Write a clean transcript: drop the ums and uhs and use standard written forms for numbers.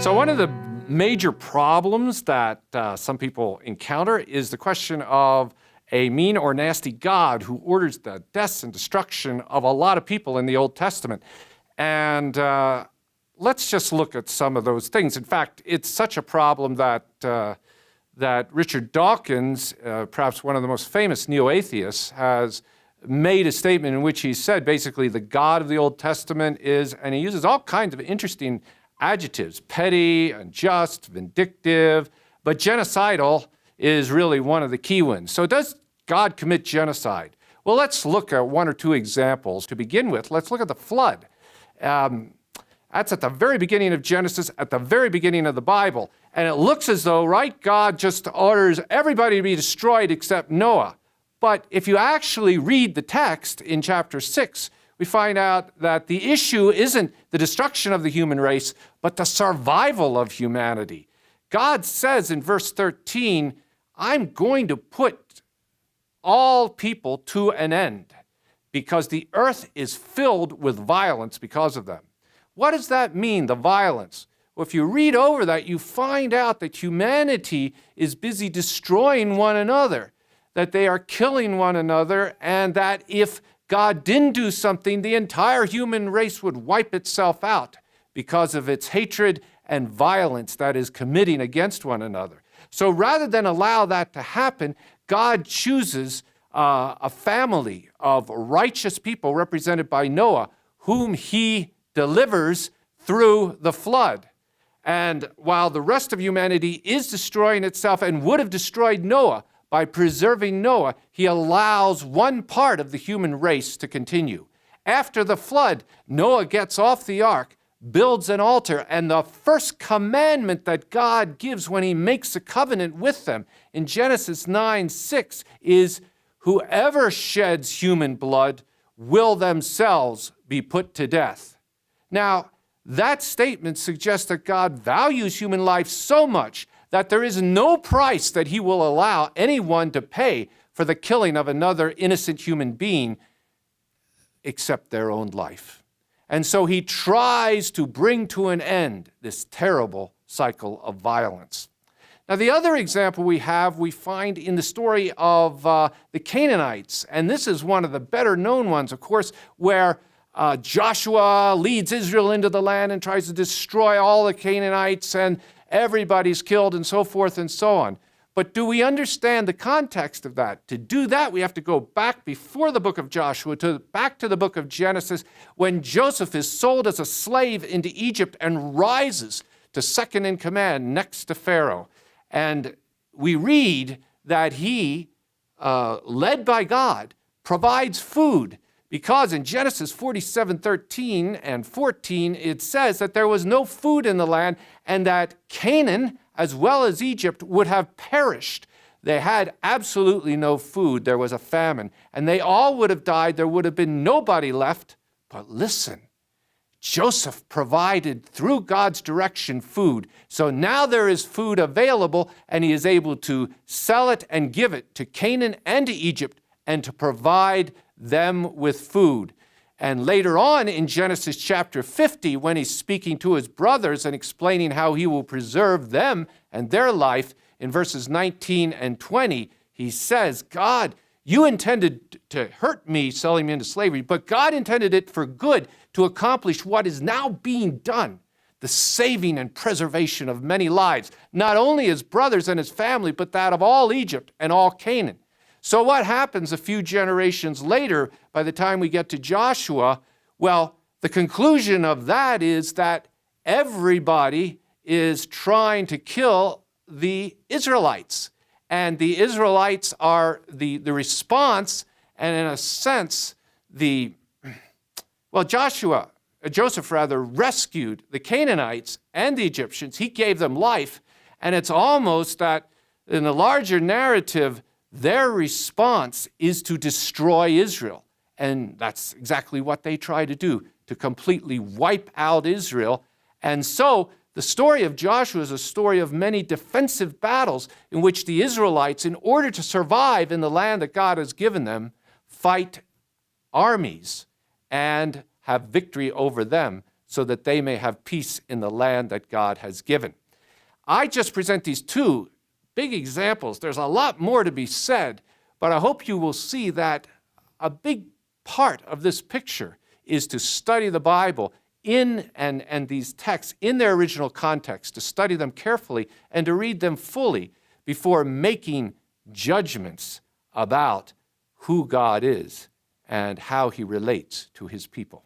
So one of the major problems that some people encounter is the question of a mean or nasty God who orders the deaths and destruction of a lot of people in the Old Testament. And let's just look at some of those things. In fact, it's such a problem that Richard Dawkins, perhaps one of the most famous neo-atheists, has made a statement in which he said basically the God of the Old Testament is, and he uses all kinds of interesting adjectives, petty, unjust, vindictive, but genocidal is really one of the key ones. So does God commit genocide? Well, let's look at one or two examples. To begin with, let's look at the flood. That's at the very beginning of Genesis, at the very beginning of the Bible. And it looks as though, right, God just orders everybody to be destroyed except Noah. But if you actually read the text in chapter 6, we find out that the issue isn't the destruction of the human race, but the survival of humanity. God says in verse 13, I'm going to put all people to an end because the earth is filled with violence because of them. What does that mean, the violence? Well, if you read over that, you find out that humanity is busy destroying one another, that they are killing one another, and that if God didn't do something, the entire human race would wipe itself out because of its hatred and violence that is committing against one another. So rather than allow that to happen, God chooses a family of righteous people represented by Noah, whom he delivers through the flood. And while the rest of humanity is destroying itself and would have destroyed Noah, by preserving Noah, he allows one part of the human race to continue. After the flood, Noah gets off the ark, builds an altar, and the first commandment that God gives when he makes a covenant with them in Genesis 9:6 is, whoever sheds human blood will themselves be put to death. Now, that statement suggests that God values human life so much that there is no price that he will allow anyone to pay for the killing of another innocent human being except their own life. And so he tries to bring to an end this terrible cycle of violence. Now, the other example we find in the story of the Canaanites, and this is one of the better known ones, of course, where Joshua leads Israel into the land and tries to destroy all the Canaanites, and everybody's killed and so forth and so on. But do we understand the context of that? To do that, we have to go back before the book of Joshua, back to the book of Genesis, when Joseph is sold as a slave into Egypt and rises to second in command next to Pharaoh. And we read that he, led by God, provides food, because in Genesis 47:13 and 14, it says that there was no food in the land and that Canaan, as well as Egypt, would have perished. They had absolutely no food. There was a famine, and they all would have died. There would have been nobody left. But listen, Joseph provided, through God's direction, food. So now there is food available, and he is able to sell it and give it to Canaan and to Egypt and to provide them with food. And later on in Genesis chapter 50, when he's speaking to his brothers and explaining how he will preserve them and their life, in verses 19 and 20, he says, God, you intended to hurt me, selling me into slavery, but God intended it for good to accomplish what is now being done, the saving and preservation of many lives, not only his brothers and his family, but that of all Egypt and all Canaan. So what happens a few generations later, by the time we get to Joshua? Well, the conclusion of that is that everybody is trying to kill the Israelites. And the Israelites are the response, and in a sense, Joseph rescued the Canaanites and the Egyptians. He gave them life. And it's almost that in the larger narrative, their response is to destroy Israel. And that's exactly what they try to do, to completely wipe out Israel. And so the story of Joshua is a story of many defensive battles in which the Israelites, in order to survive in the land that God has given them, fight armies and have victory over them so that they may have peace in the land that God has given. I just present these two big examples. There's a lot more to be said, but I hope you will see that a big part of this picture is to study the Bible and these texts in their original context, to study them carefully and to read them fully before making judgments about who God is and how he relates to his people.